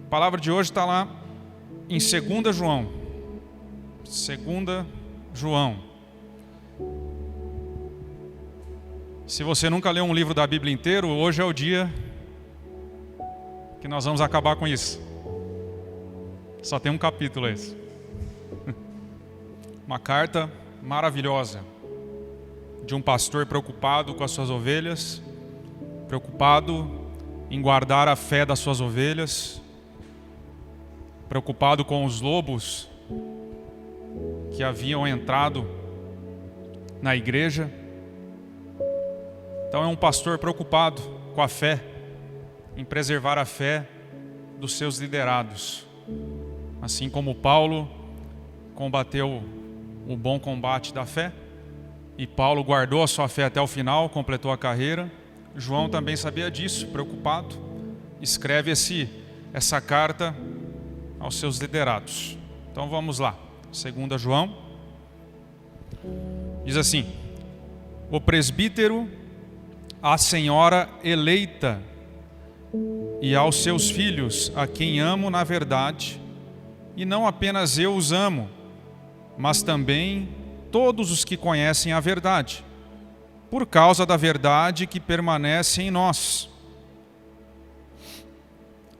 A palavra de hoje está lá em 2 João. 2 João. Se você nunca leu um livro da Bíblia inteiro, hoje é o dia que nós vamos acabar com isso. Só tem um capítulo esse. Uma carta maravilhosa de um pastor preocupado com as suas ovelhas, preocupado em guardar a fé das suas ovelhas, preocupado com os lobos que haviam entrado na igreja. Então é um pastor preocupado com a fé, em preservar a fé dos seus liderados. Assim como Paulo combateu o bom combate da fé, e Paulo guardou a sua fé até o final, completou a carreira, João também sabia disso, preocupado, escreve essa carta aos seus liderados. Então vamos lá, 2 João, diz assim: o presbítero, a senhora eleita e aos seus filhos, a quem amo na verdade, e não apenas eu os amo, mas também todos os que conhecem a verdade, por causa da verdade que permanece em nós,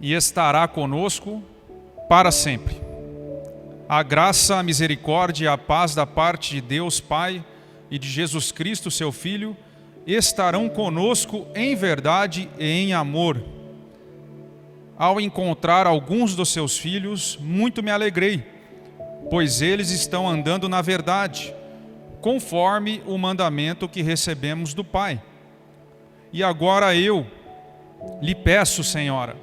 e estará conosco para sempre. A graça, a misericórdia e a paz da parte de Deus Pai e de Jesus Cristo, seu Filho, estarão conosco em verdade e em amor. Ao encontrar alguns dos seus filhos, muito me alegrei, pois eles estão andando na verdade, conforme o mandamento que recebemos do Pai. E agora eu lhe peço, Senhora,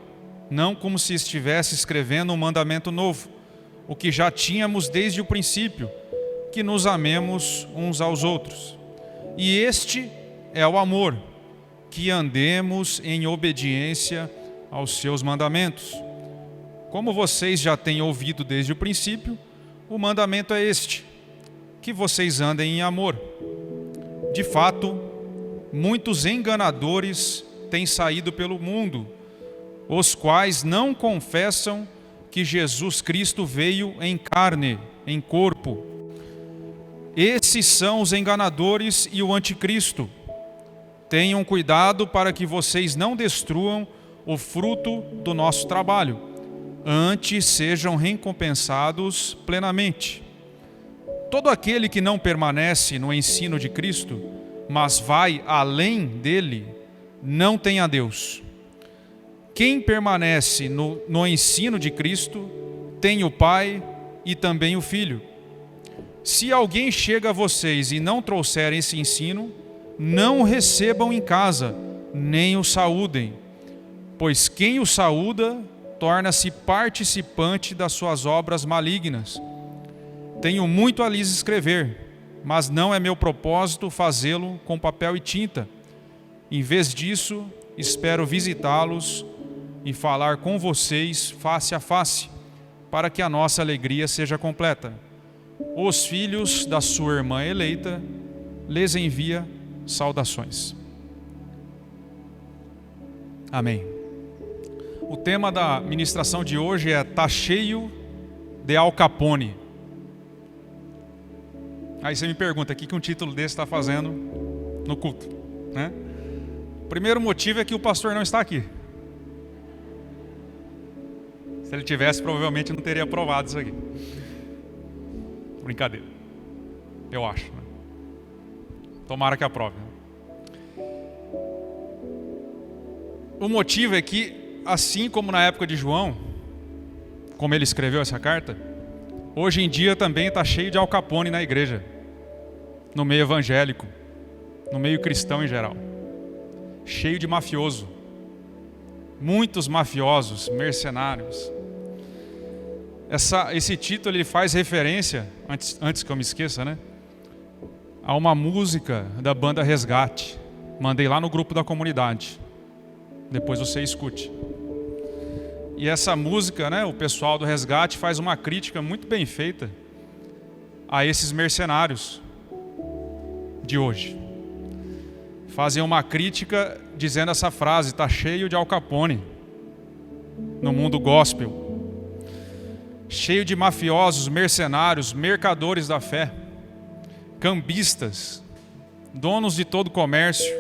não como se estivesse escrevendo um mandamento novo, o que já tínhamos desde o princípio, que nos amemos uns aos outros. E este é o amor, que andemos em obediência aos seus mandamentos. Como vocês já têm ouvido desde o princípio, o mandamento é este, que vocês andem em amor. De fato, muitos enganadores têm saído pelo mundo, os quais não confessam que Jesus Cristo veio em carne, em corpo. Esses são os enganadores e o anticristo. Tenham cuidado para que vocês não destruam o fruto do nosso trabalho, antes sejam recompensados plenamente. Todo aquele que não permanece no ensino de Cristo, mas vai além dele, não tem a Deus. Quem permanece no ensino de Cristo, tem o Pai e também o Filho. Se alguém chega a vocês e não trouxer esse ensino, não o recebam em casa, nem o saúdem, pois quem o saúda torna-se participante das suas obras malignas. Tenho muito a lhes escrever, mas não é meu propósito fazê-lo com papel e tinta. Em vez disso, espero visitá-los e falar com vocês face a face, para que a nossa alegria seja completa. Os filhos da sua irmã eleita lhes envia saudações. Amém. O tema da ministração de hoje é "Tá cheio de Al Capone". Aí você me pergunta, o que um título desse está fazendo no culto, né? O primeiro motivo é que o pastor não está aqui. Se ele tivesse, provavelmente não teria aprovado isso aqui. Brincadeira. Eu acho, né? Tomara que aprove. O motivo é que, assim como na época de João, como ele escreveu essa carta, hoje em dia também está cheio de Al Capone na igreja, no meio evangélico, no meio cristão em geral. Cheio de mafioso. Muitos mafiosos, mercenários. Esse título ele faz referência, antes que eu me esqueça, né? A uma música da banda Resgate. Mandei lá no grupo da comunidade. Depois você escute. E essa música, né, o pessoal do Resgate faz uma crítica muito bem feita a esses mercenários de hoje. Fazem uma crítica dizendo essa frase: "Tá cheio de Al Capone no mundo gospel, cheio de mafiosos, mercenários, mercadores da fé, cambistas, donos de todo o comércio.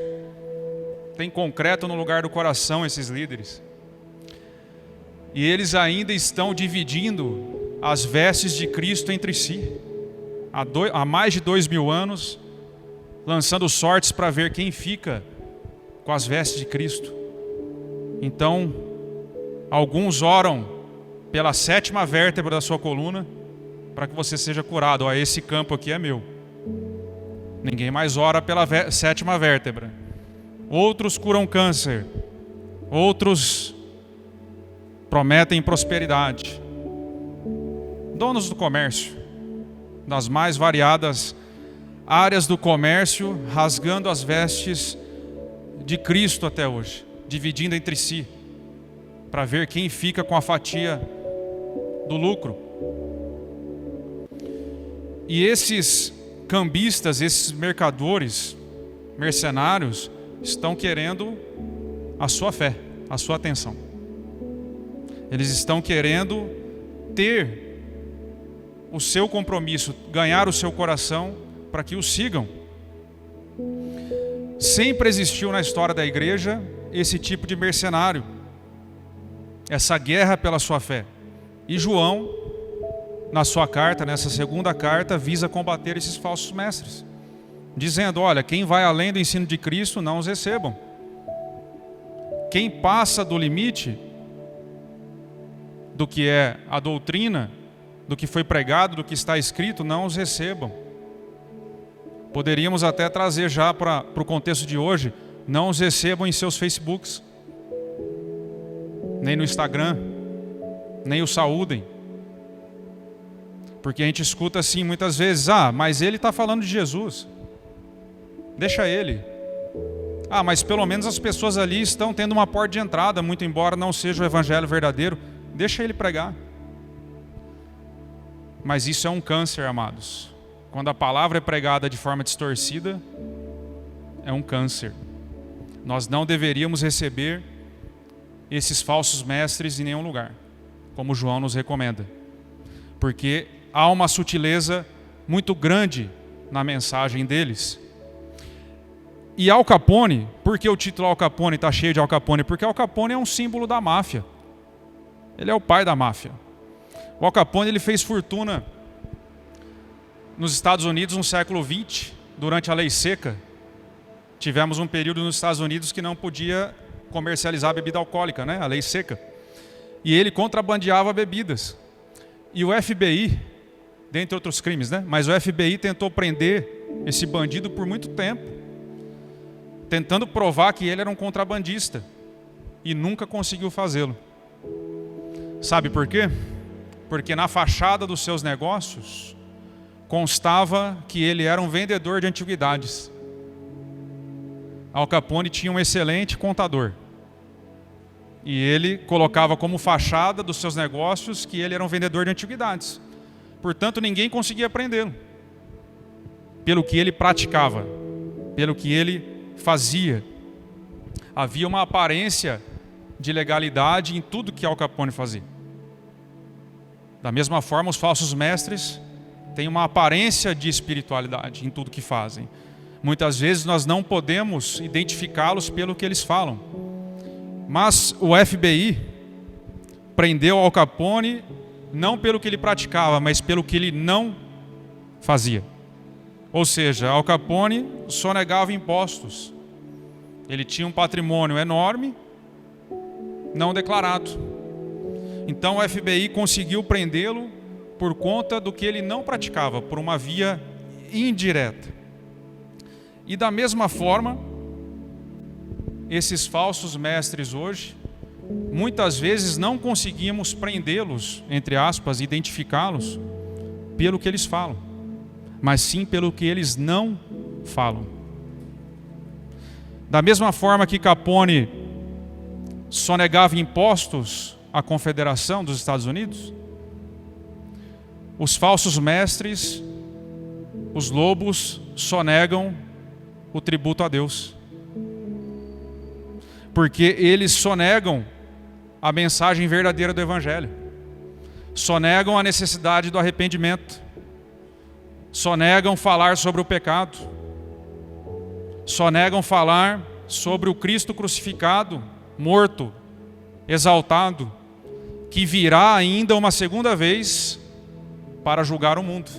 Tem concreto no lugar do coração esses líderes. E eles ainda estão dividindo as vestes de Cristo entre si. Há mais de 2000 anos, lançando sortes para ver quem fica com as vestes de Cristo. Então, alguns oram pela 7ª vértebra da sua coluna, para que você seja curado. Ó, esse campo aqui é meu. Ninguém mais ora pela 7ª vértebra. Outros curam câncer. Outros prometem prosperidade. Donos do comércio, das mais variadas áreas do comércio, rasgando as vestes de Cristo até hoje, dividindo entre si, para ver quem fica com a fatia do lucro. E esses cambistas, esses mercadores, mercenários, estão querendo a sua fé, a sua atenção. Eles estão querendo ter o seu compromisso, ganhar o seu coração para que o sigam. Sempre existiu na história da igreja esse tipo de mercenário, essa guerra pela sua fé. E João, na sua carta, nessa 2ª carta, visa combater esses falsos mestres, dizendo: olha, quem vai além do ensino de Cristo, não os recebam. Quem passa do limite do que é a doutrina, do que foi pregado, do que está escrito, não os recebam. Poderíamos até trazer já para o contexto de hoje: não os recebam em seus Facebooks, nem no Instagram, nem o saúdem. Porque a gente escuta assim muitas vezes: ah, mas ele está falando de Jesus, deixa ele. Ah, mas pelo menos as pessoas ali estão tendo uma porta de entrada, muito embora não seja o evangelho verdadeiro, deixa ele pregar. Mas isso é um câncer, amados. Quando a palavra é pregada de forma distorcida, é um câncer. Nós não deveríamos receber esses falsos mestres em nenhum lugar, como João nos recomenda, porque há uma sutileza muito grande na mensagem deles. E Al Capone, por que o título Al Capone está cheio de Al Capone? Porque Al Capone é um símbolo da máfia. Ele é o pai da máfia. O Al Capone, ele fez fortuna nos Estados Unidos no século XX, durante a lei seca. Tivemos um período nos Estados Unidos que não podia comercializar bebida alcoólica, né? A lei seca. E ele contrabandeava bebidas. E o FBI, dentre outros crimes, né? Mas o FBI tentou prender esse bandido por muito tempo, tentando provar que ele era um contrabandista, e nunca conseguiu fazê-lo. Sabe por quê? Porque na fachada dos seus negócios constava que ele era um vendedor de antiguidades. Al Capone tinha um excelente contador, e ele colocava como fachada dos seus negócios que ele era um vendedor de antiguidades. Portanto, ninguém conseguia prendê-lo pelo que ele praticava, pelo que ele fazia. Havia uma aparência de legalidade em tudo que Al Capone fazia. Da mesma forma, os falsos mestres têm uma aparência de espiritualidade em tudo que fazem. Muitas vezes nós não podemos identificá-los pelo que eles falam. Mas o FBI prendeu Al Capone não pelo que ele praticava, mas pelo que ele não fazia. Ou seja, Al Capone sonegava impostos. Ele tinha um patrimônio enorme, não declarado. Então o FBI conseguiu prendê-lo por conta do que ele não praticava, por uma via indireta. E da mesma forma, esses falsos mestres hoje, muitas vezes não conseguimos prendê-los, entre aspas, identificá-los pelo que eles falam, mas sim pelo que eles não falam. Da mesma forma que Capone sonegava impostos à Confederação dos Estados Unidos, os falsos mestres, os lobos, sonegam o tributo a Deus. Porque eles sonegam a mensagem verdadeira do Evangelho. Só negam a necessidade do arrependimento. Só negam falar sobre o pecado. Só negam falar sobre o Cristo crucificado, morto, exaltado, que virá ainda uma segunda vez para julgar o mundo.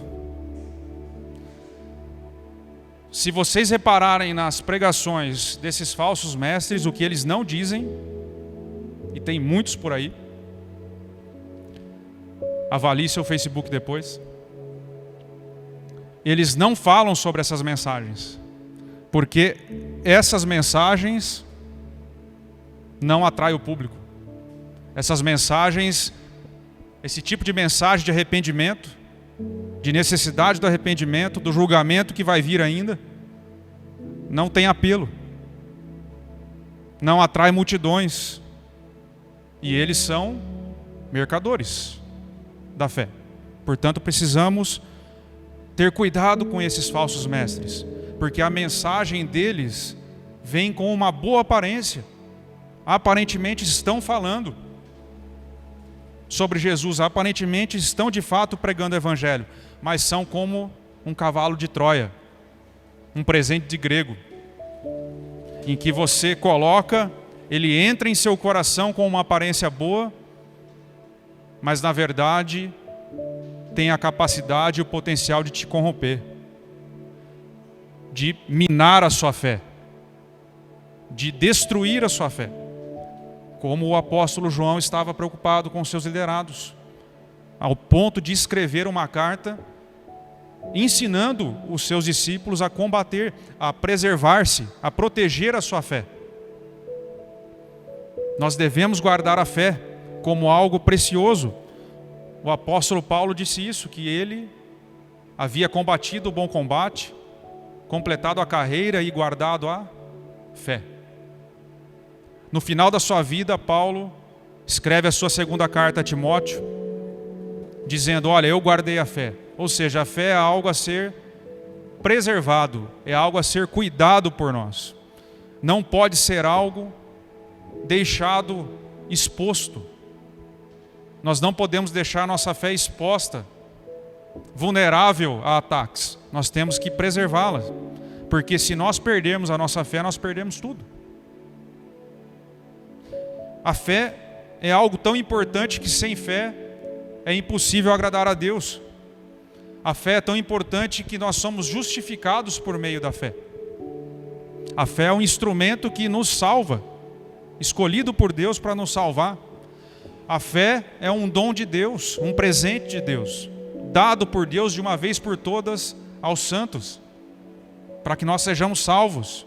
Se vocês repararem nas pregações desses falsos mestres, o que eles não dizem, e tem muitos por aí, avalie seu Facebook depois, eles não falam sobre essas mensagens, porque essas mensagens não atraem o público. Essas mensagens, esse tipo de mensagem de arrependimento, de necessidade do arrependimento, do julgamento que vai vir ainda, não tem apelo, não atrai multidões, e eles são mercadores da fé. Portanto, precisamos ter cuidado com esses falsos mestres, porque a mensagem deles vem com uma boa aparência. Aparentemente estão falando sobre Jesus, aparentemente estão de fato pregando o Evangelho, mas são como um cavalo de Troia, um presente de grego, em que você coloca, ele entra em seu coração com uma aparência boa, mas na verdade tem a capacidade e o potencial de te corromper, de minar a sua fé, de destruir a sua fé. Como o apóstolo João estava preocupado com seus liderados, ao ponto de escrever uma carta ensinando os seus discípulos a combater, a preservar-se, a proteger a sua fé. Nós devemos guardar a fé como algo precioso. O apóstolo Paulo disse isso, que ele havia combatido o bom combate, completado a carreira e guardado a fé. No final da sua vida, Paulo escreve a sua segunda carta a Timóteo, dizendo: olha, eu guardei a fé. Ou seja, a fé é algo a ser preservado, é algo a ser cuidado por nós. Não pode ser algo deixado exposto. Nós não podemos deixar a nossa fé exposta, vulnerável a ataques. Nós temos que preservá-la, porque se nós perdermos a nossa fé, nós perdemos tudo. A fé é algo tão importante que sem fé é impossível agradar a Deus. A fé é tão importante que nós somos justificados por meio da fé. A fé é um instrumento que nos salva, escolhido por Deus para nos salvar. A fé é um dom de Deus, um presente de Deus, dado por Deus de uma vez por todas aos santos, para que nós sejamos salvos.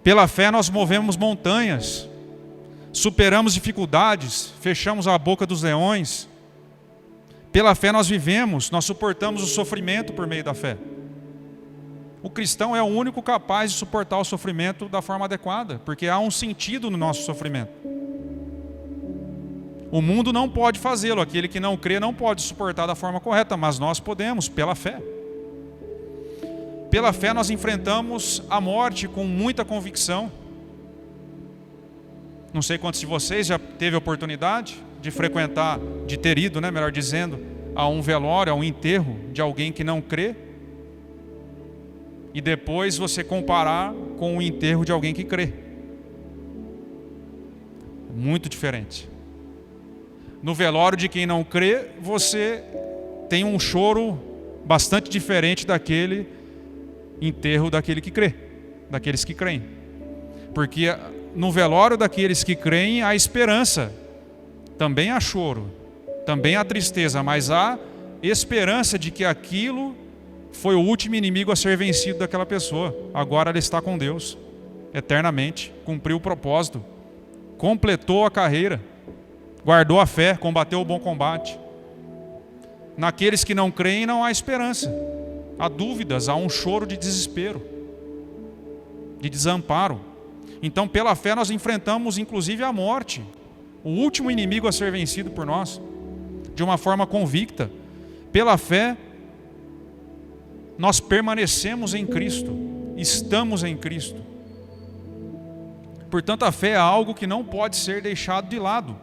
Pela fé nós movemos montanhas, superamos dificuldades, fechamos a boca dos leões. Pela fé nós vivemos, nós suportamos o sofrimento por meio da fé. O cristão é o único capaz de suportar o sofrimento da forma adequada, porque há um sentido no nosso sofrimento. O mundo não pode fazê-lo, aquele que não crê não pode suportar da forma correta, mas nós podemos, pela fé. Pela fé nós enfrentamos a morte com muita convicção. Não sei quantos de vocês já teve a oportunidade de frequentar, de ter ido, melhor dizendo, a um velório, a um enterro de alguém que não crê, e depois você comparar com o enterro de alguém que crê. Muito diferente. No velório de quem não crê, você tem um choro bastante diferente daquele enterro daquele que crê, daqueles que creem. Porque no velório daqueles que creem há esperança, também há choro, também há tristeza, mas há esperança de que aquilo foi o último inimigo a ser vencido daquela pessoa. Agora ela está com Deus, eternamente, cumpriu o propósito, completou a carreira, guardou a fé, combateu o bom combate. Naqueles que não creem não há esperança, há dúvidas, há um choro de desespero, de desamparo. Então pela fé nós enfrentamos inclusive a morte, o último inimigo a ser vencido por nós, de uma forma convicta. Pela fé nós permanecemos em Cristo, estamos em Cristo. Portanto, a fé é algo que não pode ser deixado de lado.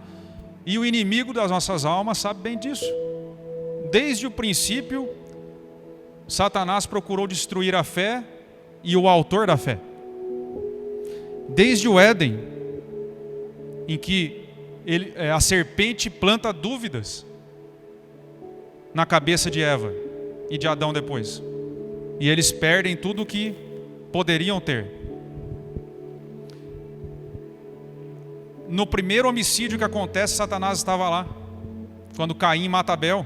E o inimigo das nossas almas sabe bem disso. Desde o princípio, Satanás procurou destruir a fé e o autor da fé. Desde o Éden, em que a serpente planta dúvidas na cabeça de Eva e de Adão depois. E eles perdem tudo o que poderiam ter. No primeiro homicídio que acontece, Satanás estava lá, quando Caim mata Abel.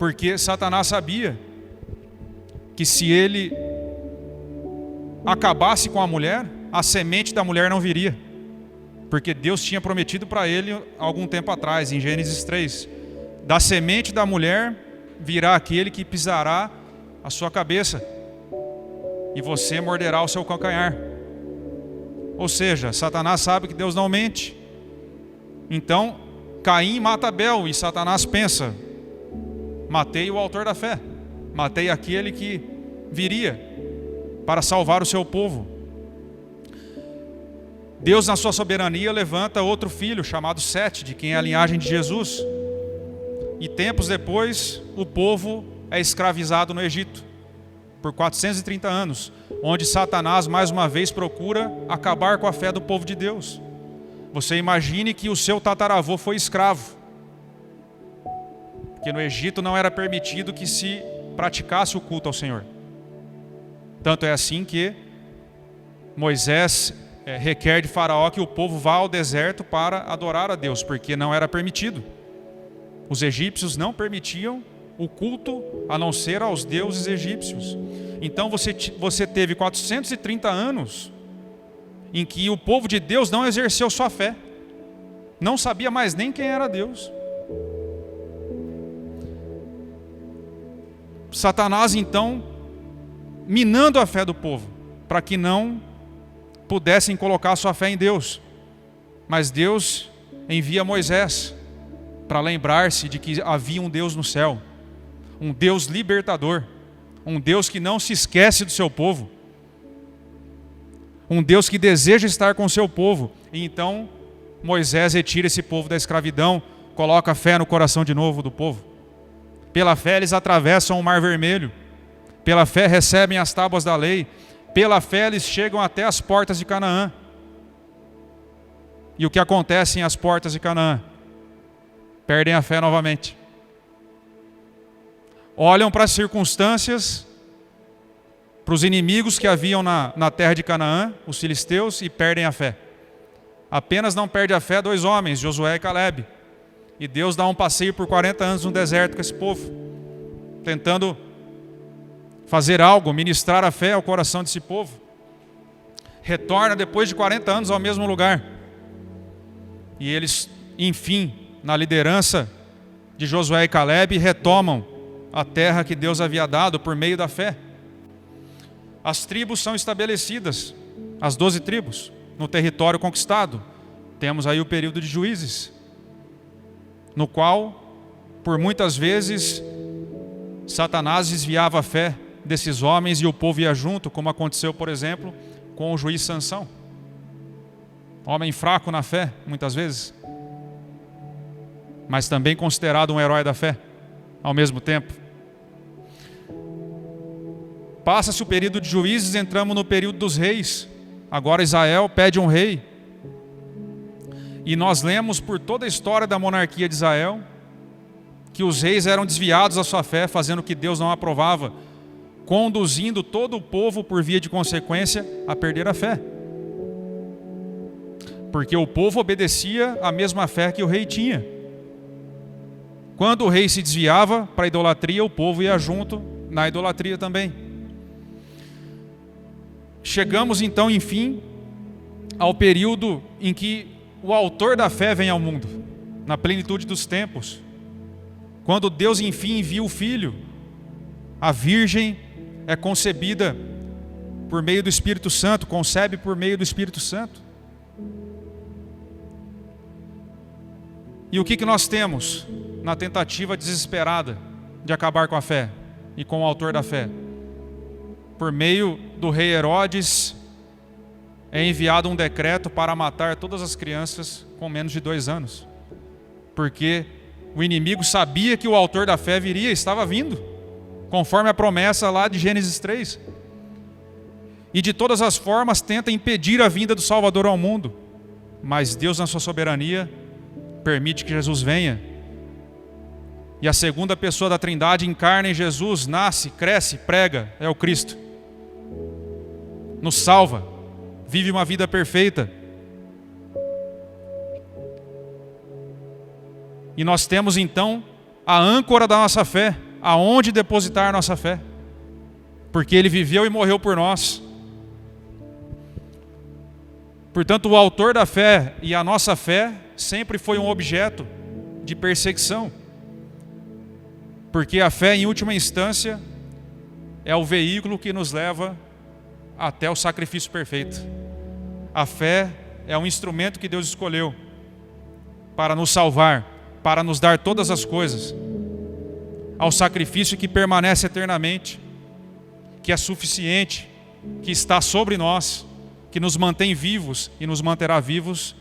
Porque Satanás sabia que se ele acabasse com a mulher, a semente da mulher não viria. Porque Deus tinha prometido para ele algum tempo atrás, em Gênesis 3, da semente da mulher virá aquele que pisará a sua cabeça, e você morderá o seu calcanhar. Ou seja, Satanás sabe que Deus não mente. Então, Caim mata Abel, e Satanás pensa: matei o autor da fé, matei aquele que viria para salvar o seu povo. Deus, na sua soberania, levanta outro filho chamado Sete, de quem é a linhagem de Jesus. E tempos depois, o povo é escravizado no Egito por 430 anos, onde Satanás mais uma vez procura acabar com a fé do povo de Deus. Você imagine que o seu tataravô foi escravo, porque no Egito não era permitido que se praticasse o culto ao Senhor. Tanto é assim que Moisés requer de Faraó que o povo vá ao deserto para adorar a Deus, porque não era permitido. Os egípcios não permitiam o culto a não ser aos deuses egípcios. Então você teve 430 anos em que o povo de Deus não exerceu sua fé, não sabia mais nem quem era Deus. Satanás então minando a fé do povo, para que não pudessem colocar sua fé em Deus. Mas Deus envia Moisés para lembrar-se de que havia um Deus no céu, um Deus libertador, um Deus que não se esquece do seu povo, um Deus que deseja estar com o seu povo. E então Moisés retira esse povo da escravidão, coloca a fé no coração de novo do povo. Pela fé eles atravessam o Mar Vermelho, pela fé recebem as tábuas da lei, pela fé eles chegam até as portas de Canaã. E o que acontece às portas de Canaã? Perdem a fé novamente. Olham para as circunstâncias, para os inimigos que haviam na terra de Canaã, os filisteus, e perdem a fé. Apenas não perde a fé 2 homens, Josué e Calebe. E Deus dá um passeio por 40 anos no deserto com esse povo, tentando fazer algo, ministrar a fé ao coração desse povo. Retorna depois de 40 anos ao mesmo lugar. E eles, enfim, na liderança de Josué e Calebe, retomam a terra que Deus havia dado por meio da fé. As tribos são estabelecidas, as 12 tribos, no território conquistado. Temos aí o período de Juízes, no qual, por muitas vezes, Satanás desviava a fé desses homens e o povo ia junto, como aconteceu, por exemplo, com o juiz Sansão. Homem fraco na fé, muitas vezes, mas também considerado um herói da fé, ao mesmo tempo. Passa-se o período de Juízes, entramos no período dos reis. Agora Israel pede um rei. E nós lemos por toda a história da monarquia de Israel que os reis eram desviados da sua fé, fazendo o que Deus não aprovava, conduzindo todo o povo, por via de consequência, a perder a fé. Porque o povo obedecia à mesma fé que o rei tinha. Quando o rei se desviava para a idolatria, o povo ia junto na idolatria também. Chegamos então, enfim, ao período em que o autor da fé vem ao mundo, na plenitude dos tempos. Quando Deus, enfim, envia o Filho, a Virgem é concebida por meio do Espírito Santo, concebe por meio do Espírito Santo. E o que nós temos na tentativa desesperada de acabar com a fé e com o autor da fé? Por meio do rei Herodes, é enviado um decreto para matar todas as crianças com menos de 2 anos. Porque o inimigo sabia que o autor da fé viria, estava vindo, conforme a promessa lá de Gênesis 3. E de todas as formas tenta impedir a vinda do Salvador ao mundo. Mas Deus, na sua soberania, permite que Jesus venha. E a segunda pessoa da Trindade encarna em Jesus, nasce, cresce, prega, é o Cristo. Nos salva, vive uma vida perfeita. E nós temos então a âncora da nossa fé, aonde depositar a nossa fé. Porque Ele viveu e morreu por nós. Portanto, o autor da fé e a nossa fé sempre foi um objeto de perseguição. Porque a fé, em última instância, é o veículo que nos leva até o sacrifício perfeito. A fé é um instrumento que Deus escolheu para nos salvar, para nos dar todas as coisas, ao sacrifício que permanece eternamente, que é suficiente, que está sobre nós, que nos mantém vivos e nos manterá vivos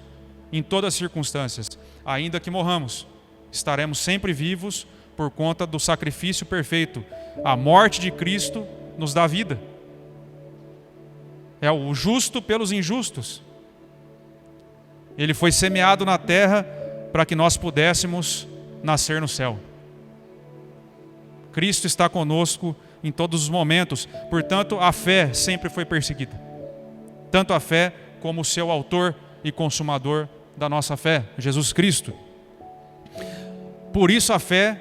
em todas as circunstâncias. Ainda que morramos, estaremos sempre vivos por conta do sacrifício perfeito. A morte de Cristo nos dá vida. É o justo pelos injustos. Ele foi semeado na terra para que nós pudéssemos nascer no céu. Cristo está conosco em todos os momentos. Portanto, a fé sempre foi perseguida. Tanto a fé como o seu autor e consumador da nossa fé, Jesus Cristo. Por isso a fé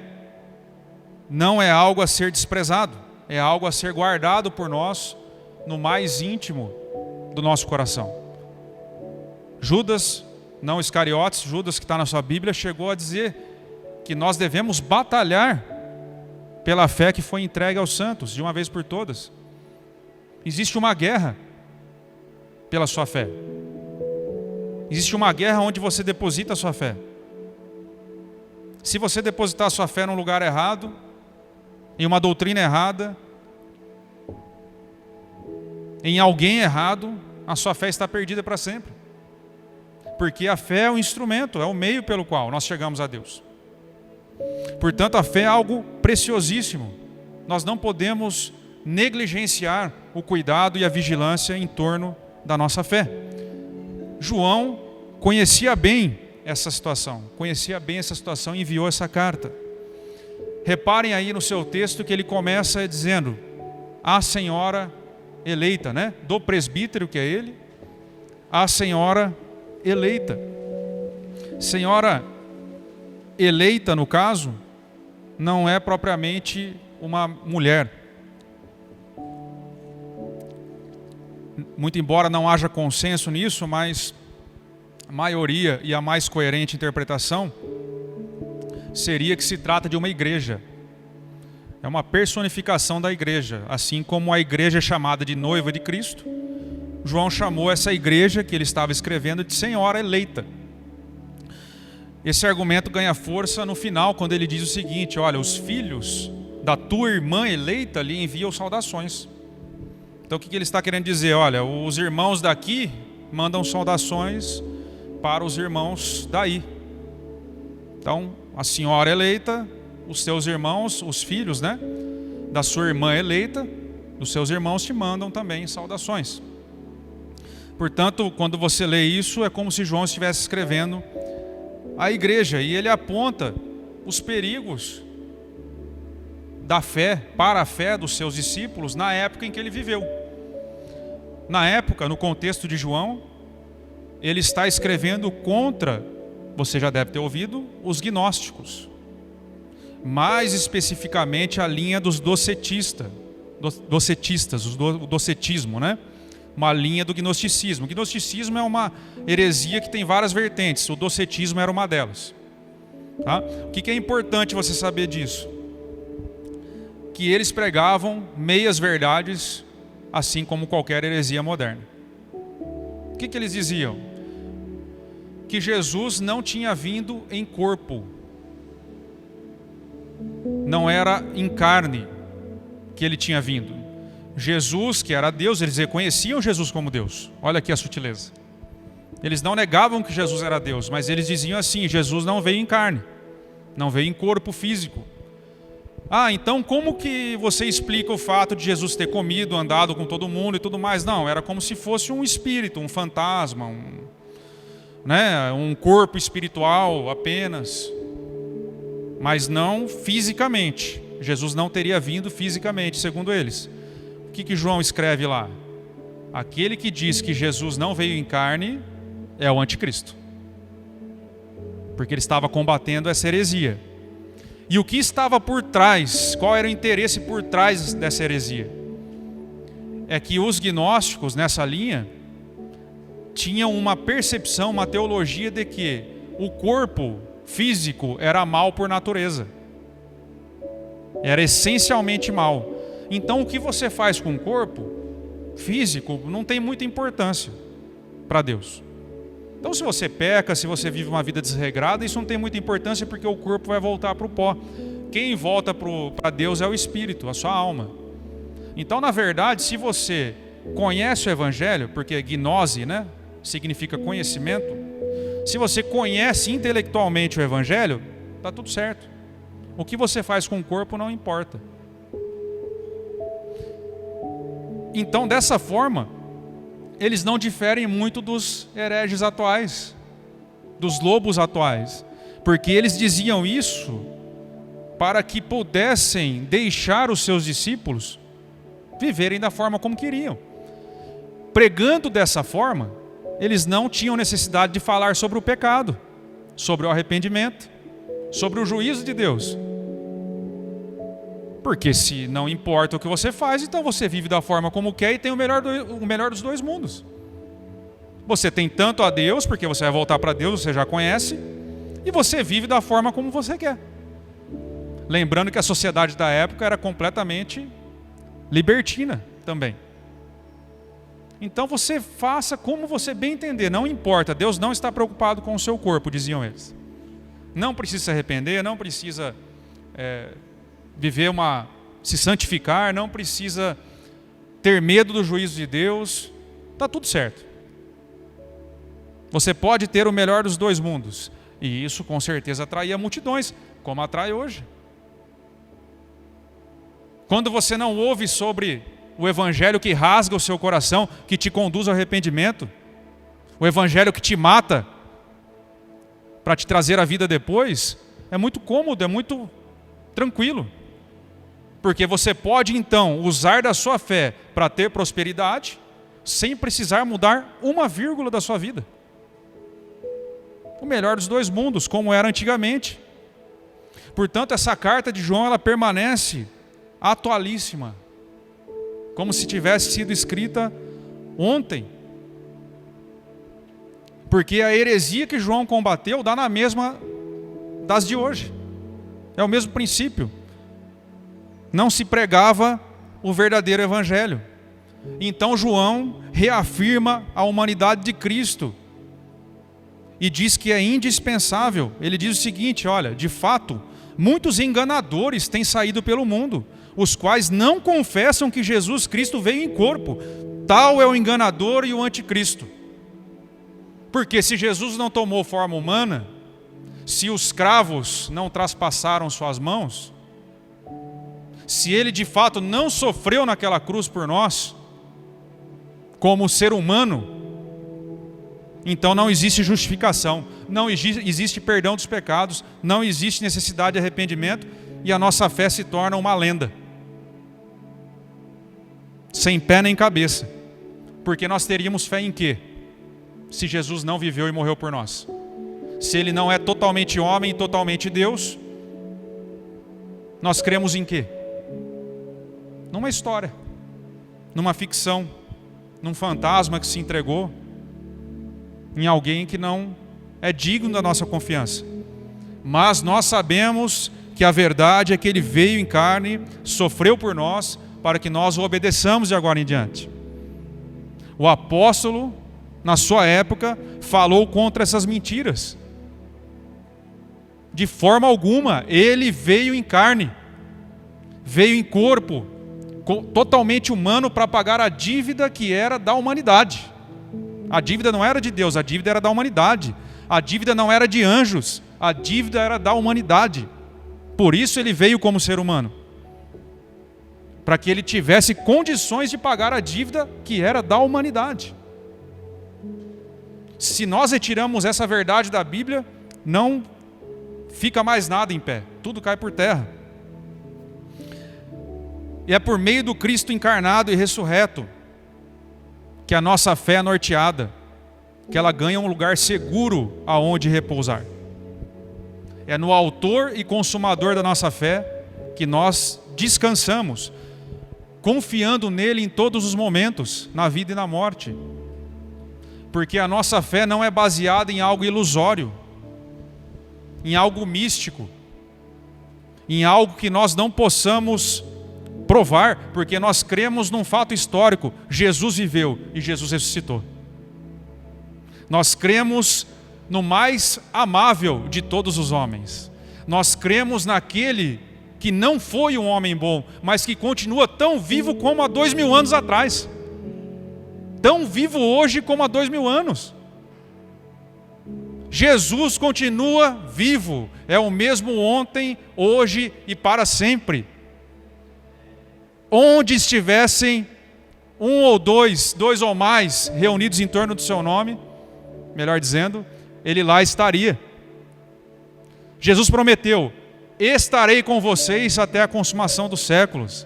não é algo a ser desprezado, é algo a ser guardado por nós no mais íntimo do nosso coração. Judas, não Iscariotes, Judas que está na sua Bíblia, chegou a dizer que nós devemos batalhar pela fé que foi entregue aos santos, de uma vez por todas. Existe uma guerra pela sua fé. Existe uma guerra onde você deposita a sua fé. Se você depositar a sua fé num lugar errado, em uma doutrina errada, em alguém errado, a sua fé está perdida para sempre. Porque a fé é o instrumento, é o meio pelo qual nós chegamos a Deus. Portanto, a fé é algo preciosíssimo. Nós não podemos negligenciar o cuidado e a vigilância em torno da nossa fé. João conhecia bem essa situação, e enviou essa carta. Reparem aí no seu texto que ele começa dizendo: a senhora eleita, né? Do presbítero, que é ele, a senhora eleita. Senhora eleita, no caso, não é propriamente uma mulher. Muito embora não haja consenso nisso, mas a maioria e a mais coerente interpretação seria que se trata de uma igreja. É uma personificação da igreja. Assim como a igreja é chamada de noiva de Cristo, João chamou essa igreja que ele estava escrevendo de senhora eleita. Esse argumento ganha força no final, quando ele diz o seguinte: olha, os filhos da tua irmã eleita lhe enviam saudações. Então o que ele está querendo dizer? Olha, os irmãos daqui mandam saudações para os irmãos daí. Então, a senhora eleita, os seus irmãos, os filhos, né, da sua irmã eleita, dos seus irmãos te mandam também saudações. Portanto, quando você lê isso, é como se João estivesse escrevendo a igreja, e ele aponta os perigos da fé, para a fé dos seus discípulos na época em que ele viveu. Na época, no contexto de João, ele está escrevendo contra, você já deve ter ouvido, os gnósticos. Mais especificamente a linha dos docetistas, o docetismo, né? Uma linha do gnosticismo. O gnosticismo é uma heresia que tem várias vertentes, o docetismo era uma delas. Tá? O que é importante você saber disso? Que eles pregavam meias verdades, assim como qualquer heresia moderna. O que eles diziam? Que Jesus não tinha vindo em corpo, não era em carne que ele tinha vindo. Jesus, que era Deus, eles reconheciam Jesus como Deus. Olha aqui a sutileza. Eles não negavam que Jesus era Deus, mas eles diziam assim: Jesus não veio em carne, não veio em corpo físico. Então como que você explica o fato de Jesus ter comido, andado com todo mundo e tudo mais? Não, era como se fosse um espírito, um fantasma, um corpo espiritual apenas, mas não fisicamente. Jesus não teria vindo fisicamente, segundo eles. O que João escreve lá? Aquele que diz que Jesus não veio em carne é o anticristo, porque ele estava combatendo essa heresia. E o que estava por trás, qual era o interesse por trás dessa heresia? É que os gnósticos nessa linha tinham uma percepção, uma teologia de que o corpo físico era mal por natureza, era essencialmente mal. Então o que você faz com o corpo físico não tem muita importância para Deus. Então se você peca, se você vive uma vida desregrada, isso não tem muita importância, porque o corpo vai voltar para o pó. Quem volta para Deus é o espírito, a sua alma. Então na verdade, se você conhece o Evangelho, porque gnose, significa conhecimento, se você conhece intelectualmente o Evangelho, está tudo certo. O que você faz com o corpo não importa. Então dessa forma, eles não diferem muito dos hereges atuais, dos lobos atuais, porque eles diziam isso para que pudessem deixar os seus discípulos viverem da forma como queriam. Pregando dessa forma, eles não tinham necessidade de falar sobre o pecado, sobre o arrependimento, sobre o juízo de Deus. Porque se não importa o que você faz, então você vive da forma como quer e tem o melhor dos dois mundos. Você tem tanto a Deus, porque você vai voltar para Deus, você já conhece, e você vive da forma como você quer. Lembrando que a sociedade da época era completamente libertina também. Então você faça como você bem entender, não importa, Deus não está preocupado com o seu corpo, diziam eles. Não precisa se arrepender, não precisa se santificar, não precisa ter medo do juízo de Deus, está tudo certo. Você pode ter o melhor dos dois mundos, e isso com certeza atraía multidões, como atrai hoje. Quando você não ouve sobre o Evangelho que rasga o seu coração, que te conduz ao arrependimento, o Evangelho que te mata para te trazer a vida depois, é muito cômodo, é muito tranquilo. Porque você pode então usar da sua fé para ter prosperidade, sem precisar mudar uma vírgula da sua vida. O melhor dos dois mundos, como era antigamente. Portanto, essa carta de João, ela permanece atualíssima, como se tivesse sido escrita ontem. Porque a heresia que João combateu dá na mesma das de hoje. É o mesmo princípio. Não se pregava o verdadeiro Evangelho. Então João reafirma a humanidade de Cristo e diz que é indispensável. Ele diz o seguinte: olha, de fato, muitos enganadores têm saído pelo mundo, os quais não confessam que Jesus Cristo veio em corpo. Tal é o enganador e o anticristo. Porque se Jesus não tomou forma humana, se os cravos não traspassaram suas mãos, se ele de fato não sofreu naquela cruz por nós, como ser humano, então não existe justificação, não existe perdão dos pecados, não existe necessidade de arrependimento, e a nossa fé se torna uma lenda, sem pé nem cabeça. Porque nós teríamos fé em quê? Se Jesus não viveu e morreu por nós. Se ele não é totalmente homem e totalmente Deus, nós cremos em quê? Numa história, numa ficção, num fantasma que se entregou, em alguém que não é digno da nossa confiança. Mas nós sabemos que a verdade é que ele veio em carne, sofreu por nós, para que nós o obedeçamos de agora em diante. O apóstolo, na sua época, falou contra essas mentiras. De forma alguma, ele veio em carne, veio em corpo, totalmente humano para pagar a dívida que era da humanidade. A dívida não era de Deus, a dívida era da humanidade. A dívida não era de anjos, a dívida era da humanidade. Por isso ele veio como ser humano, para que ele tivesse condições de pagar a dívida que era da humanidade. Se nós retiramos essa verdade da Bíblia, não fica mais nada em pé, tudo cai por terra. E é por meio do Cristo encarnado e ressurreto que a nossa fé é norteada, que ela ganha um lugar seguro aonde repousar. É no autor e consumador da nossa fé que nós descansamos, confiando nele em todos os momentos, na vida e na morte. Porque a nossa fé não é baseada em algo ilusório, em algo místico, em algo que nós não possamos provar, porque nós cremos num fato histórico: Jesus viveu e Jesus ressuscitou. Nós cremos no mais amável de todos os homens. Nós cremos naquele que não foi um homem bom, mas que continua tão vivo como há 2000 anos atrás. Tão vivo hoje como há 2000 anos. Jesus continua vivo, é o mesmo ontem, hoje e para sempre. Onde estivessem um ou dois ou mais reunidos em torno do seu nome, melhor dizendo, ele lá estaria. Jesus prometeu: estarei com vocês até a consumação dos séculos.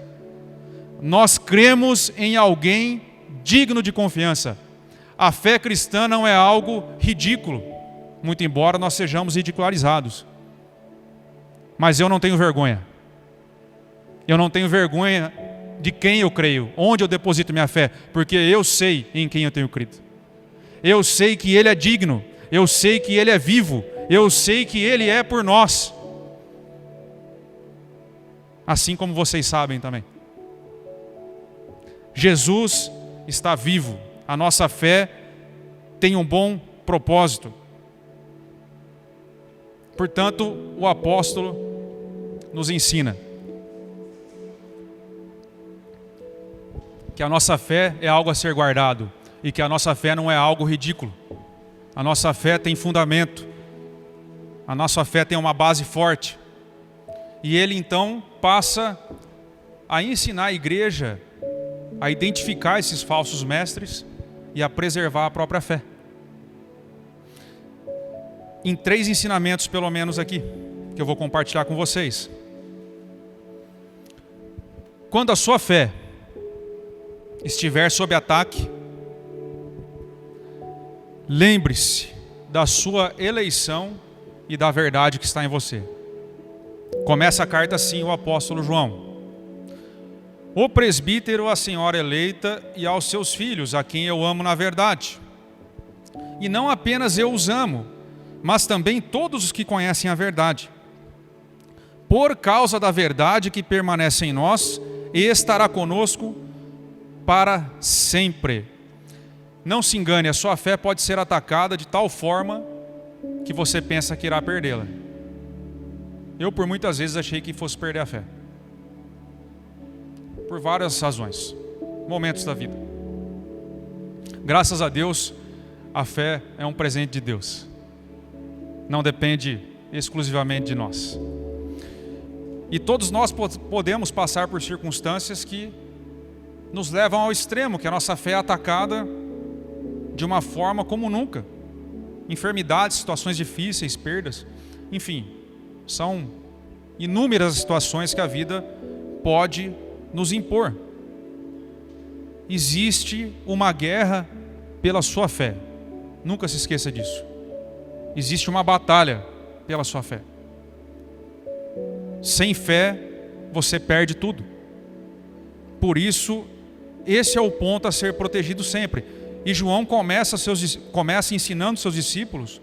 Nós cremos em alguém digno de confiança. A fé cristã não é algo ridículo, muito embora nós sejamos ridicularizados. Mas eu não tenho vergonha. Eu não tenho vergonha de quem eu creio, onde eu deposito minha fé, porque eu sei em quem eu tenho crido. Eu sei que Ele é digno, eu sei que Ele é vivo, eu sei que Ele é por nós. Assim como vocês sabem também. Jesus está vivo, a nossa fé tem um bom propósito. Portanto, o apóstolo nos ensina que a nossa fé é algo a ser guardado e que a nossa fé não é algo ridículo. A nossa fé tem fundamento, a nossa fé tem uma base forte. E ele então passa a ensinar a igreja a identificar esses falsos mestres e a preservar a própria fé. Em 3 ensinamentos pelo menos aqui, que eu vou compartilhar com vocês. Quando a sua fé estiver sob ataque, lembre-se da sua eleição e da verdade que está em você. Começa a carta assim, o apóstolo João: o presbítero, a senhora eleita e aos seus filhos, a quem eu amo na verdade. E não apenas eu os amo, mas também todos os que conhecem a verdade. Por causa da verdade que permanece em nós e estará conosco para sempre. Não se engane, a sua fé pode ser atacada de tal forma que você pensa que irá perdê-la. Eu por muitas vezes achei que fosse perder a fé. Por várias razões, momentos da vida. Graças a Deus, a fé é um presente de Deus. Não depende exclusivamente de nós. E todos nós podemos passar por circunstâncias que nos levam ao extremo, que a nossa fé é atacada de uma forma como nunca. Enfermidades, situações difíceis, perdas, enfim, são inúmeras situações que a vida pode nos impor. Existe uma guerra pela sua fé. Nunca se esqueça disso. Existe uma batalha pela sua fé. Sem fé, você perde tudo. Por isso, esse é o ponto a ser protegido sempre. E João começa ensinando seus discípulos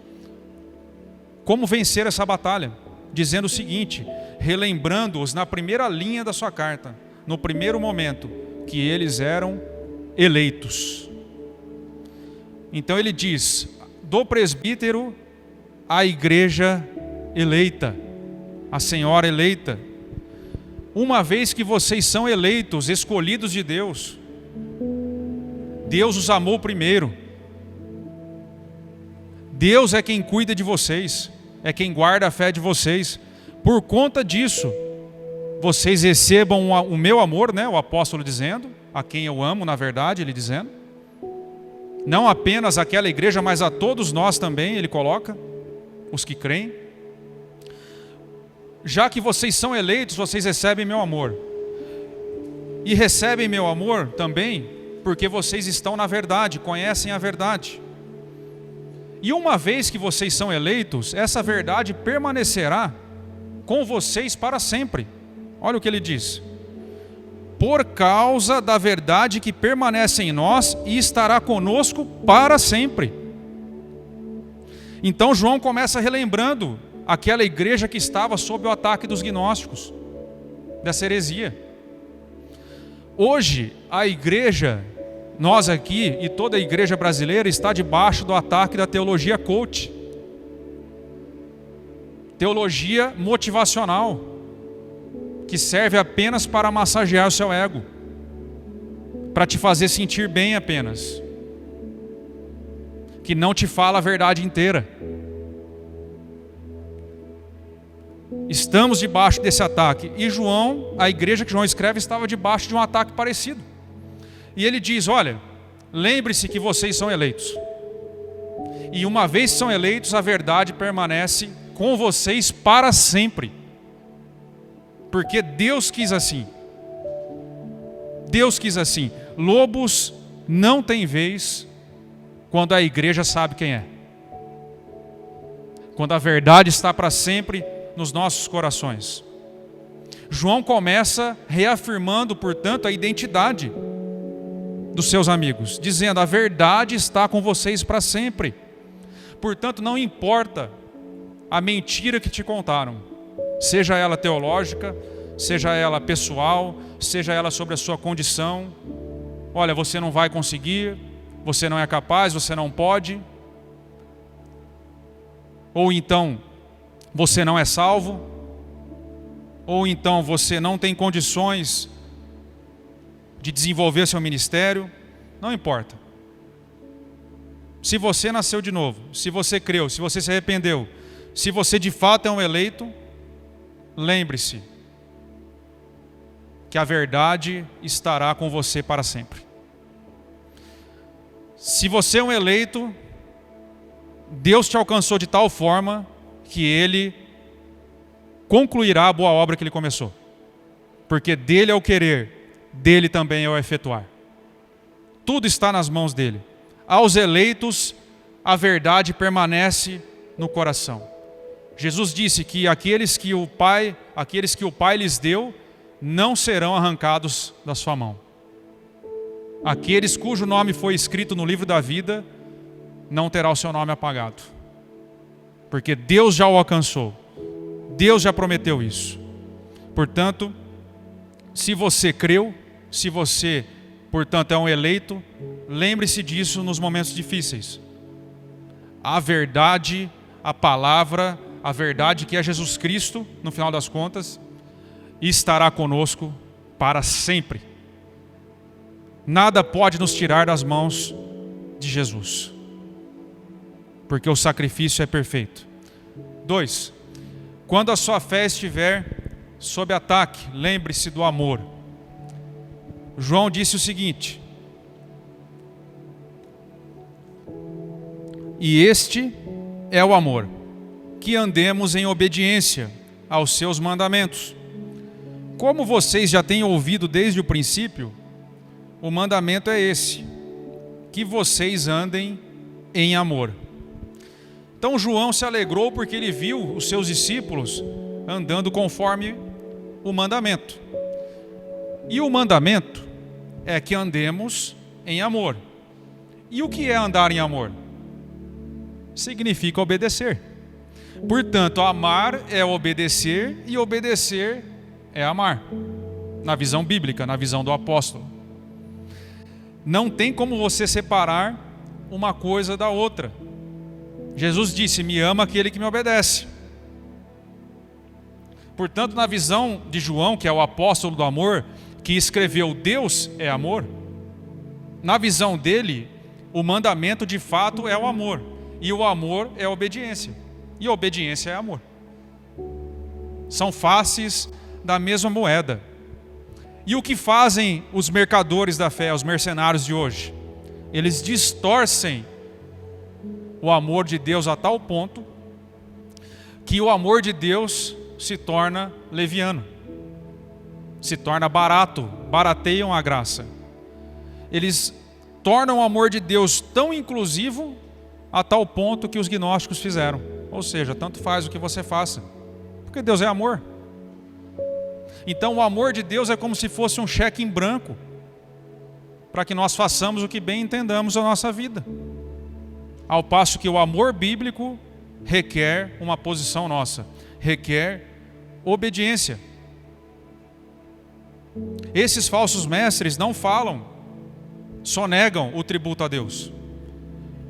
como vencer essa batalha, dizendo o seguinte, relembrando-os na primeira linha da sua carta, no primeiro momento, que eles eram eleitos. Então ele diz, do presbítero à igreja eleita, a senhora eleita. uma vez que vocês são eleitos, escolhidos de Deus, Deus os amou primeiro. Deus é quem cuida de vocês, é quem guarda a fé de vocês. Por conta disso, vocês recebam o meu amor, né? O apóstolo dizendo, a quem eu amo, na verdade, ele dizendo. Não apenas aquela igreja, mas a todos nós também, ele coloca, os que creem. Já que vocês são eleitos, vocês recebem meu amor. E recebem meu amor também porque vocês estão na verdade, conhecem a verdade. E uma vez que vocês são eleitos, essa verdade permanecerá com vocês para sempre. Olha o que ele diz. Por causa da verdade que permanece em nós e estará conosco para sempre. Então João começa relembrando aquela igreja que estava sob o ataque dos gnósticos, dessa heresia. Hoje, a igreja, nós aqui e toda a igreja brasileira está debaixo do ataque da teologia coach. Teologia motivacional, que serve apenas para massagear o seu ego, para te fazer sentir bem apenas, que não te fala a verdade inteira. Estamos debaixo desse ataque. E João, a igreja que João escreve, estava debaixo de um ataque parecido. E ele diz, olha, lembre-se que vocês são eleitos. E uma vez são eleitos, a verdade permanece com vocês para sempre. Porque Deus quis assim. Deus quis assim. Lobos não têm vez quando a igreja sabe quem é. Quando a verdade está para sempre nos nossos corações. João começa reafirmando, portanto, a identidade dos seus amigos, dizendo, a verdade está com vocês para sempre. Portanto, não importa a mentira que te contaram, seja ela teológica, seja ela pessoal, seja ela sobre a sua condição. Olha, você não vai conseguir, você não é capaz, você não pode. Ou então, você não é salvo. Ou então, você não tem condições de desenvolver seu ministério. Não importa. Se você nasceu de novo, se você creu, se você se arrependeu, se você de fato é um eleito, lembre-se que a verdade estará com você para sempre. Se você é um eleito, Deus te alcançou de tal forma que Ele concluirá a boa obra que Ele começou. Porque dele é o querer, dele também é o efetuar. Tudo está nas mãos dele. Aos eleitos, a verdade permanece no coração. Jesus disse que aqueles que o Pai lhes deu, não serão arrancados da sua mão. Aqueles cujo nome foi escrito no livro da vida, não terá o seu nome apagado. Porque Deus já o alcançou. Deus já prometeu isso. Portanto, se você creu, se você, portanto, é um eleito, lembre-se disso nos momentos difíceis. A verdade, a palavra, a verdade que é Jesus Cristo, no final das contas, estará conosco para sempre. Nada pode nos tirar das mãos de Jesus, porque o sacrifício é perfeito. 2. Quando a sua fé estiver sob ataque, lembre-se do amor. João disse o seguinte: e este é o amor, que andemos em obediência aos seus mandamentos. Como vocês já têm ouvido desde o princípio, o mandamento é esse, que vocês andem em amor. Então João se alegrou porque ele viu os seus discípulos andando conforme o mandamento. E o mandamento é que andemos em amor. E o que é andar em amor? Significa obedecer. Portanto, amar é obedecer e obedecer é amar. Na visão bíblica, na visão do apóstolo. Não tem como você separar uma coisa da outra. Jesus disse, me ama aquele que me obedece. Portanto, na visão de João, que é o apóstolo do amor, que escreveu Deus é amor, na visão dele, o mandamento de fato é o amor. E o amor é a obediência. E a obediência é amor. São faces da mesma moeda. E o que fazem os mercadores da fé, os mercenários de hoje? Eles distorcem o amor de Deus a tal ponto que o amor de Deus se torna leviano, se torna barato, barateiam a graça. Eles tornam o amor de Deus tão inclusivo a tal ponto que os gnósticos fizeram. Ou seja, tanto faz o que você faça, porque Deus é amor. Então o amor de Deus é como se fosse um cheque em branco para que nós façamos o que bem entendamos na nossa vida. Ao passo que o amor bíblico requer uma posição nossa, requer obediência. Esses falsos mestres não falam, só negam o tributo a Deus,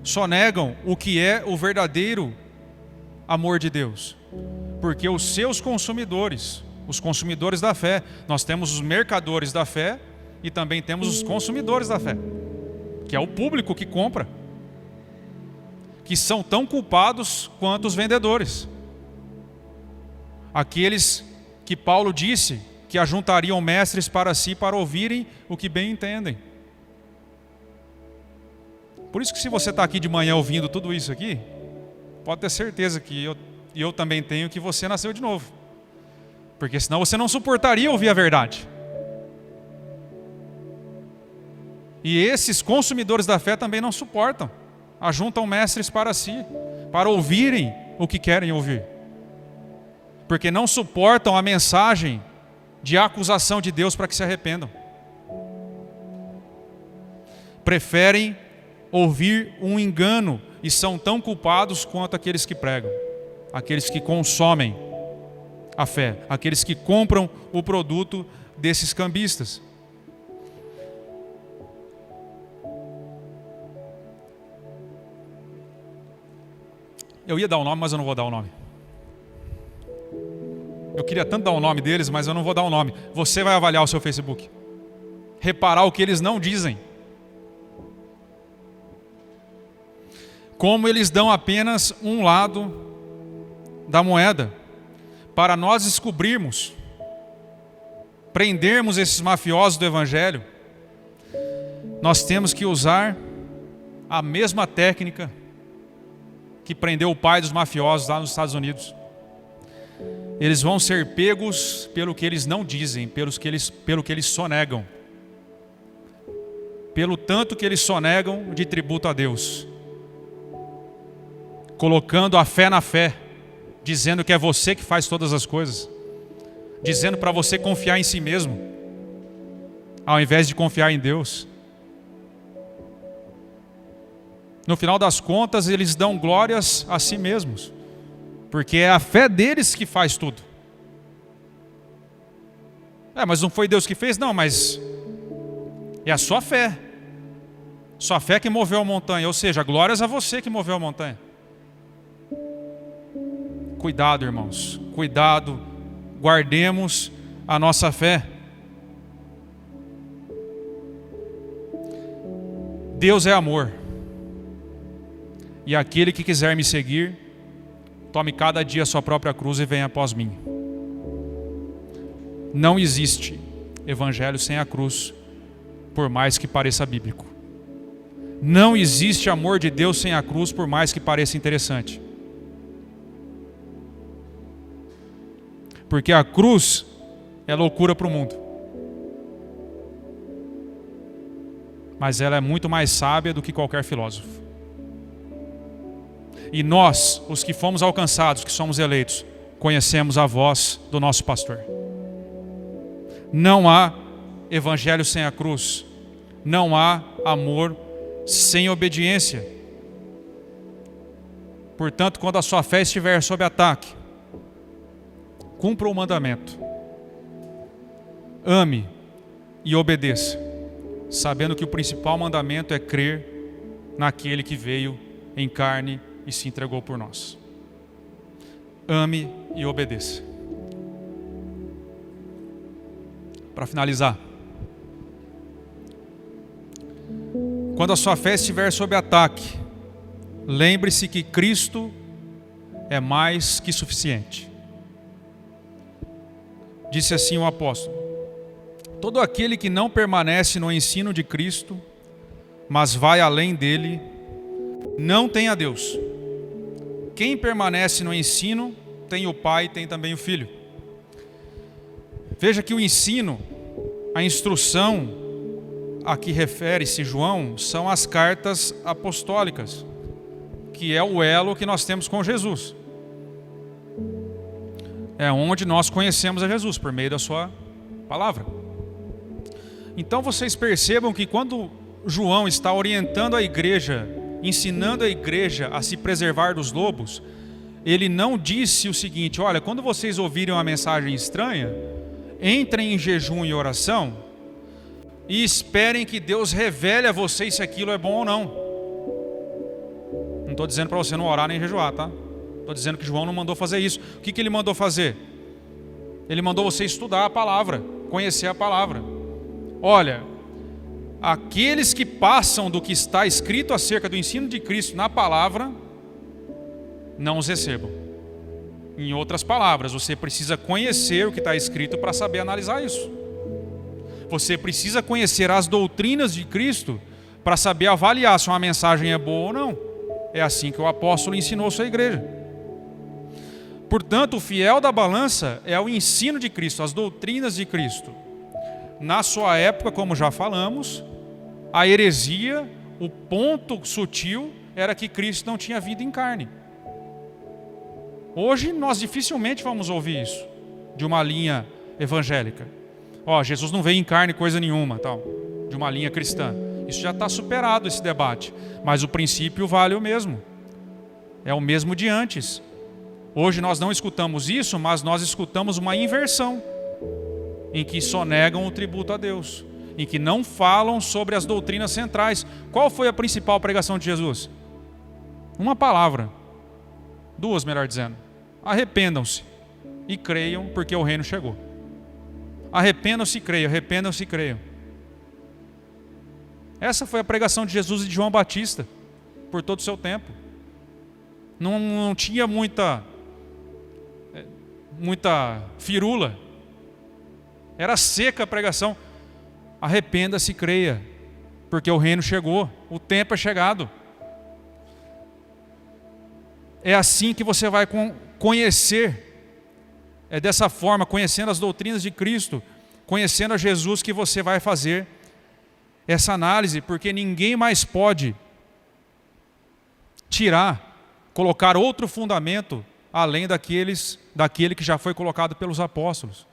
só negam o que é o verdadeiro amor de Deus, porque os seus consumidores, os consumidores da fé, nós temos os mercadores da fé e também temos os consumidores da fé, que é o público que compra, que são tão culpados quanto os vendedores. Aqueles que Paulo disse que ajuntariam mestres para si para ouvirem o que bem entendem. Por isso que se você está aqui de manhã ouvindo tudo isso aqui, pode ter certeza que eu também tenho, que você nasceu de novo. Porque senão você não suportaria ouvir a verdade. E esses consumidores da fé também não suportam. Ajuntam mestres para si, para ouvirem o que querem ouvir. Porque não suportam a mensagem de acusação de Deus para que se arrependam. Preferem ouvir um engano e são tão culpados quanto aqueles que pregam, aqueles que consomem a fé, aqueles que compram o produto desses cambistas. Eu ia dar o nome, mas eu não vou dar o nome. Eu queria tanto dar o nome deles, mas eu não vou dar o nome. Você vai avaliar o seu Facebook, reparar o que eles não dizem. Como eles dão apenas um lado da moeda. Para nós descobrirmos, prendermos esses mafiosos do Evangelho, nós temos que usar a mesma técnica que prendeu o pai dos mafiosos lá nos Estados Unidos. Eles vão ser pegos pelo que eles não dizem, pelo que eles sonegam. Pelo tanto que eles sonegam de tributo a Deus. Colocando a fé na fé, dizendo que é você que faz todas as coisas, dizendo para você confiar em si mesmo, ao invés de confiar em Deus. No final das contas, eles dão glórias a si mesmos, porque é a fé deles que faz tudo. Mas não foi Deus que fez? Não, mas é a sua fé. Sua fé que moveu a montanha, ou seja, glórias a você que moveu a montanha. Cuidado, irmãos, cuidado, guardemos a nossa fé. Deus é amor. E aquele que quiser me seguir, tome cada dia a sua própria cruz e venha após mim. Não existe evangelho sem a cruz, por mais que pareça bíblico. Não existe amor de Deus sem a cruz, por mais que pareça interessante. Porque a cruz é loucura para o mundo. Mas ela é muito mais sábia do que qualquer filósofo. E nós, os que fomos alcançados, que somos eleitos, conhecemos a voz do nosso pastor. Não há evangelho sem a cruz. Não há amor sem obediência. Portanto, quando a sua fé estiver sob ataque, cumpra o mandamento. Ame e obedeça, sabendo que o principal mandamento é crer naquele que veio em carne e se entregou por nós. Ame e obedeça. para finalizar. Quando a sua fé estiver sob ataque, lembre-se que Cristo é mais que suficiente. Disse assim o apóstolo: todo aquele que não permanece no ensino de Cristo, mas vai além dele, não tem a Deus. Quem permanece no ensino tem o Pai e tem também o Filho. Veja que o ensino, a instrução a que refere-se João, são as cartas apostólicas, que é o elo que nós temos com Jesus. É onde nós conhecemos a Jesus, por meio da sua palavra. Então vocês percebam que quando João está orientando a igreja, ensinando a igreja a se preservar dos lobos, ele não disse o seguinte: olha, quando vocês ouvirem uma mensagem estranha, entrem em jejum e oração e esperem que Deus revele a vocês se aquilo é bom ou não. Não estou dizendo para você não orar nem jejuar, tá? Estou dizendo que João não mandou fazer isso. O que ele mandou fazer? Ele mandou você estudar a palavra, conhecer a palavra. Olha, aqueles que passam do que está escrito acerca do ensino de Cristo na palavra, não os recebam. Em outras palavras, você precisa conhecer o que está escrito para saber analisar isso. Você precisa conhecer as doutrinas de Cristo para saber avaliar se uma mensagem é boa ou não. É assim que o apóstolo ensinou a sua igreja. Portanto, o fiel da balança é o ensino de Cristo, as doutrinas de Cristo. Na sua época, como já falamos, a heresia, o ponto sutil, era que Cristo não tinha vindo em carne. Hoje nós dificilmente vamos ouvir isso de uma linha evangélica. Jesus não veio em carne coisa nenhuma, tal, de uma linha cristã. Isso já está superado, esse debate. Mas o princípio vale o mesmo. É o mesmo de antes. Hoje nós não escutamos isso, mas nós escutamos uma inversão, em que sonegam o tributo a Deus, em que não falam sobre as doutrinas centrais. Qual foi a principal pregação de Jesus? Uma palavra. Duas, melhor dizendo. Arrependam-se e creiam, porque o reino chegou. Arrependam-se e creiam, arrependam-se e creiam. Essa foi a pregação de Jesus e de João Batista, por todo o seu tempo. Não tinha muita firula. Era seca a pregação. Arrependa-se e creia, porque o reino chegou, o tempo é chegado. É assim que você vai conhecer, é dessa forma, conhecendo as doutrinas de Cristo, conhecendo a Jesus, que você vai fazer essa análise, porque ninguém mais pode colocar outro fundamento além daquele que já foi colocado pelos apóstolos.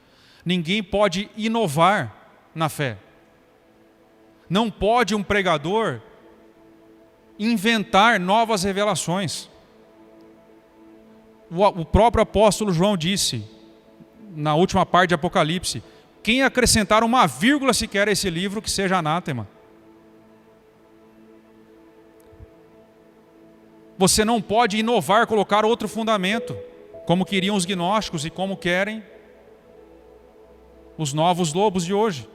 Ninguém pode inovar na fé. Não pode um pregador inventar novas revelações. O próprio apóstolo João disse, na última parte de Apocalipse: quem acrescentar uma vírgula sequer a esse livro, que seja anátema. Você não pode inovar, colocar outro fundamento, como queriam os gnósticos e como querem os novos lobos de hoje,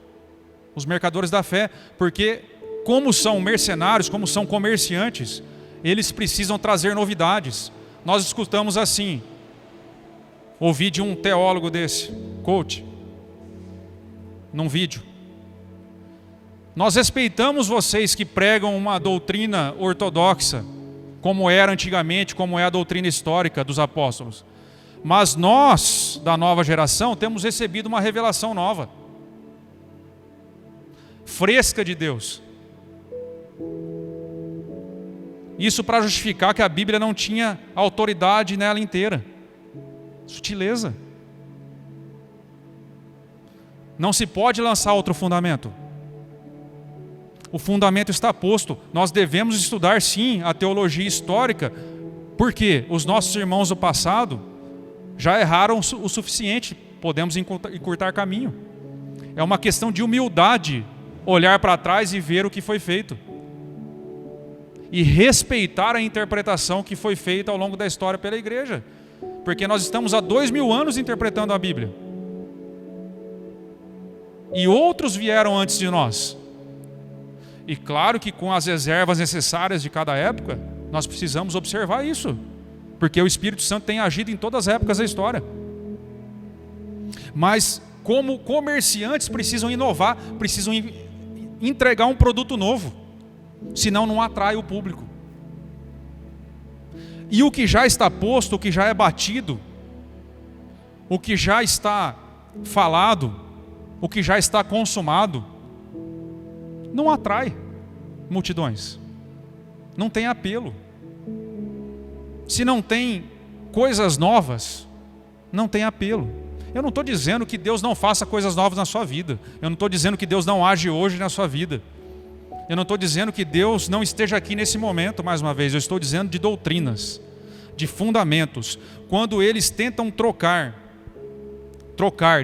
os mercadores da fé, porque como são mercenários, como são comerciantes, eles precisam trazer novidades. Nós escutamos assim, ouvi de um teólogo desse, coach, num vídeo: nós respeitamos vocês que pregam uma doutrina ortodoxa, como era antigamente, como é a doutrina histórica dos apóstolos. Mas nós, da nova geração, temos recebido uma revelação nova, fresca de Deus. Isso para justificar que a Bíblia não tinha autoridade nela inteira. Sutileza. Não se pode lançar outro fundamento. O fundamento está posto. Nós devemos estudar sim a teologia histórica, porque os nossos irmãos do passado já erraram o suficiente. Podemos encurtar caminho. É uma questão de humildade olhar para trás e ver o que foi feito, e respeitar a interpretação que foi feita ao longo da história pela igreja, porque nós estamos há 2000 anos interpretando a Bíblia. e outros vieram antes de nós. E claro que com as reservas necessárias de cada época, nós precisamos observar isso, porque o Espírito Santo tem agido em todas as épocas da história. Mas como comerciantes precisam inovar, precisam entregar um produto novo, senão não atrai o público. E o que já está posto, o que já é batido, o que já está falado, o que já está consumado, não atrai multidões, não tem apelo. Se não tem coisas novas, não tem apelo. Eu não estou dizendo que Deus não faça coisas novas na sua vida, eu não estou dizendo que Deus não age hoje na sua vida, eu não estou dizendo que Deus não esteja aqui nesse momento, mais uma vez, eu estou dizendo de doutrinas, de fundamentos. Quando eles tentam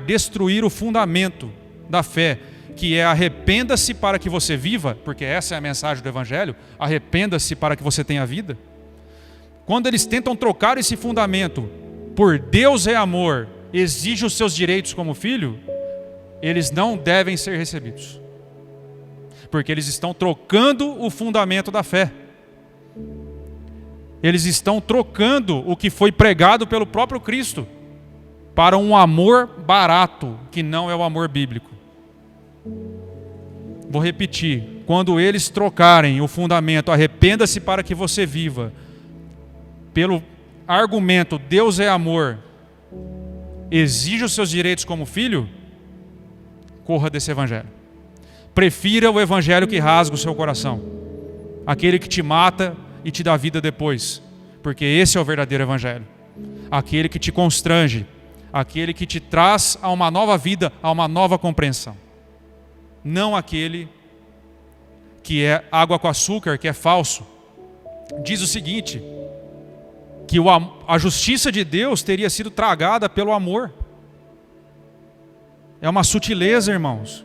destruir o fundamento da fé, que é arrependa-se para que você viva, porque essa é a mensagem do Evangelho, arrependa-se para que você tenha vida. Quando eles tentam trocar esse fundamento por Deus é amor, exige os seus direitos como filho, eles não devem ser recebidos, porque eles estão trocando o fundamento da fé. Eles estão trocando o que foi pregado pelo próprio Cristo para um amor barato, que não é o amor bíblico. Vou repetir: quando eles trocarem o fundamento, arrependa-se para que você viva, pelo argumento Deus é amor, exige os seus direitos como filho, corra desse evangelho. Prefira o evangelho que rasga o seu coração, aquele que te mata e te dá vida depois, porque esse é o verdadeiro evangelho, aquele que te constrange, aquele que te traz a uma nova vida, a uma nova compreensão, não aquele que é água com açúcar, que é falso. Diz o seguinte, que a justiça de Deus teria sido tragada pelo amor. É uma sutileza, irmãos,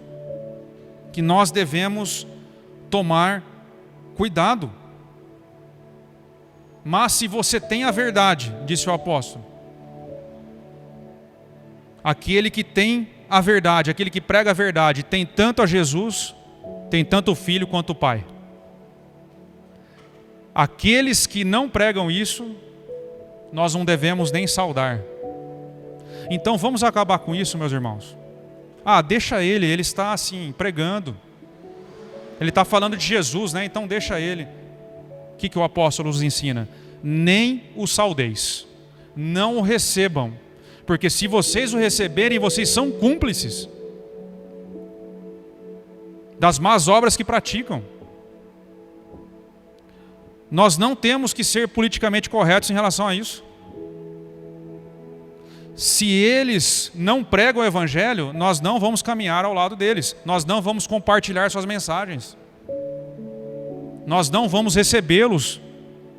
que nós devemos tomar cuidado. Mas se você tem a verdade, disse o apóstolo, aquele que tem a verdade, aquele que prega a verdade, tem tanto a Jesus, tem tanto o Filho quanto o Pai. Aqueles que não pregam isso, nós não devemos nem saudar. Então vamos acabar com isso, meus irmãos. Deixa ele está assim, pregando. Ele está falando de Jesus, né? Então deixa ele. O que o apóstolo nos ensina? Nem o saudeis, não o recebam, porque se vocês o receberem, vocês são cúmplices das más obras que praticam. Nós não temos que ser politicamente corretos em relação a isso. Se eles não pregam o evangelho, nós não vamos caminhar ao lado deles, nós não vamos compartilhar suas mensagens, nós não vamos recebê-los,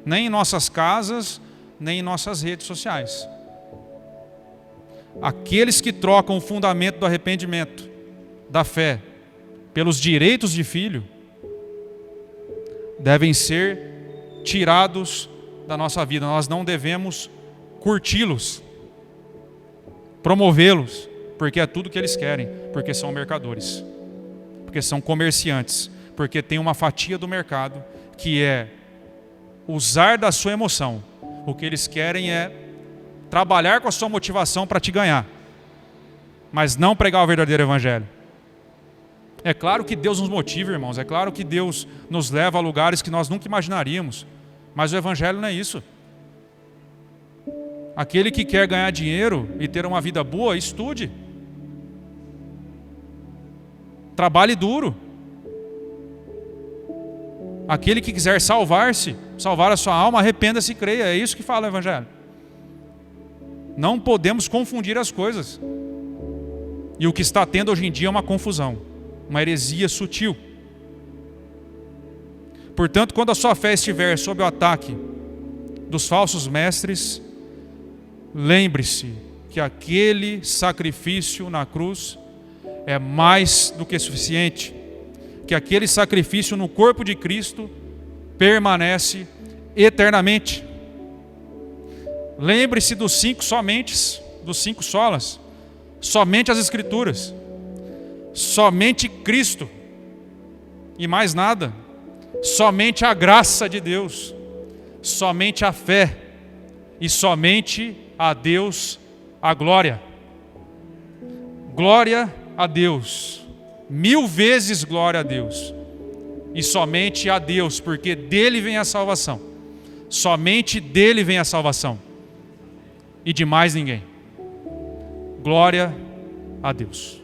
nem em nossas casas, nem em nossas redes sociais. Aqueles que trocam o fundamento do arrependimento, da fé, pelos direitos de filho, devem ser tirados da nossa vida. Nós não devemos curti-los, promovê-los, porque é tudo que eles querem, porque são mercadores, porque são comerciantes, porque tem uma fatia do mercado que é usar da sua emoção. O que eles querem é trabalhar com a sua motivação para te ganhar, mas não pregar o verdadeiro evangelho. É claro que Deus nos motiva, irmãos, é claro que Deus nos leva a lugares que nós nunca imaginaríamos, mas o evangelho não é isso. Aquele que quer ganhar dinheiro e ter uma vida boa, estude, trabalhe duro. Aquele que quiser salvar-se, salvar a sua alma, arrependa-se e creia. É isso que fala o evangelho. Não podemos confundir as coisas. E o que está tendo hoje em dia é uma confusão, uma heresia sutil. Portanto, quando a sua fé estiver sob o ataque dos falsos mestres, lembre-se que aquele sacrifício na cruz é mais do que suficiente, que aquele sacrifício no corpo de Cristo permanece eternamente. Lembre-se dos 5 somente, dos 5 solas, somente as Escrituras. Somente Cristo e mais nada. Somente a graça de Deus, somente a fé e somente a Deus a glória. Glória a Deus, 1000 vezes glória a Deus. E somente a Deus, porque dele vem a salvação. Somente dele vem a salvação. E de mais ninguém. Glória a Deus.